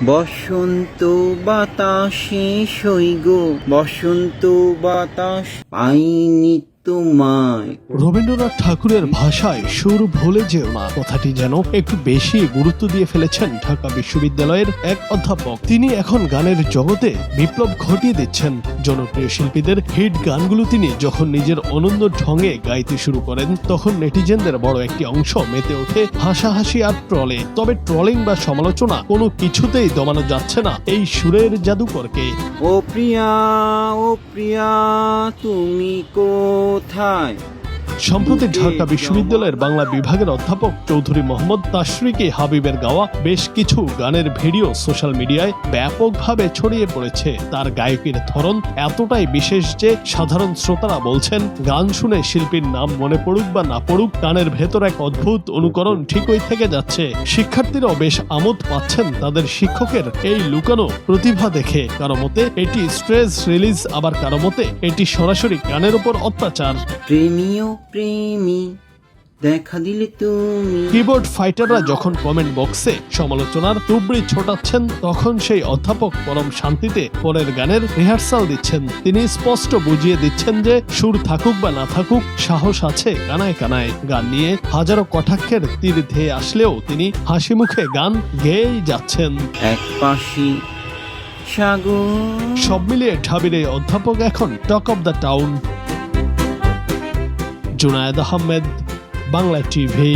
বসন্ত বাতাসে সইগো, বসন্ত বাতাস পাইনি তোমায়। রবীন্দ্রনাথ ঠাকুরের ভাষায় সুর ভুলে যেও না কথাটি যেন একটু বেশি গুরুত্ব দিয়ে ফেলেছেন ঢাকা বিশ্ববিদ্যালয়ের এক অধ্যাপক। তিনি এখন গানের জগতে বিপ্লব ঘটিয়ে দিচ্ছেন। জনপ্রিয় শিল্পীদের হিট গানগুলো তিনি যখন নিজের অনন্য ঢঙে গাইতে শুরু করেন, তখন নেটিজেনদের বড় একটি অংশ মেতে ওঠে হাসাহাসি আর ট্রলে। তবে ট্রলিং বা সমালোচনা কোনো কিছুতেই দমানো যাচ্ছে না এই সুরের জাদুকরকে। ও প্রিয়া, ও প্রিয়া, তুমি কোথায়? সম্প্রতি ঢাকা বিশ্ববিদ্যালয়ের বাংলা বিভাগের অধ্যাপক চৌধুরী মোহাম্মদ তাশরিকি হাবিবের গাওয়া বেশ কিছু গানের ভিডিও সোশ্যাল মিডিয়ায় ব্যাপকভাবে ছড়িয়ে পড়েছে। তার গায়কের ধরন এতটাই বিশেষ যে সাধারণ শ্রোতারা বলছেন, গান শুনে শিল্পীর নাম মনে পড়ুক বা না পড়ুক, গানের ভেতর এক অদ্ভুত অনুকরণ ঠিকই থেকে যাচ্ছে। শিক্ষার্থীরাও বেশ আমোদ পাচ্ছেন তাদের শিক্ষকের এই লুকানো প্রতিভা দেখে। কারো মতে এটি স্ট্রেস রিলিজ, আবার কারো মতে এটি সরাসরি গানের উপর অত্যাচার। প্রেমীয় প্রেমী দেখা দিলে তুমি। কিবোর্ড ফাইটাররা যখন কমেন্ট বক্সে সমালোচনার তুবড়ি ছোটাচ্ছেন, তখন সেই অধ্যাপক পরম শান্তিতে পরের গানের রিহার্সাল দিচ্ছেন। তিনি স্পষ্ট বুঝিয়ে দিচ্ছেন যে সুর থাকুক বা না থাকুক, সাহস আছে কানায় কানায়। গান নিয়ে হাজারো কটাক্ষের তীর ধেয়ে আসলেও তিনি হাসি মুখে গান গেয়েই যাচ্ছেন। এক পাশে সাগর। সব মিলিয়ে ঢাবির এই অধ্যাপক এখন talk of the town. Junaid Ahmed, Bangla TV.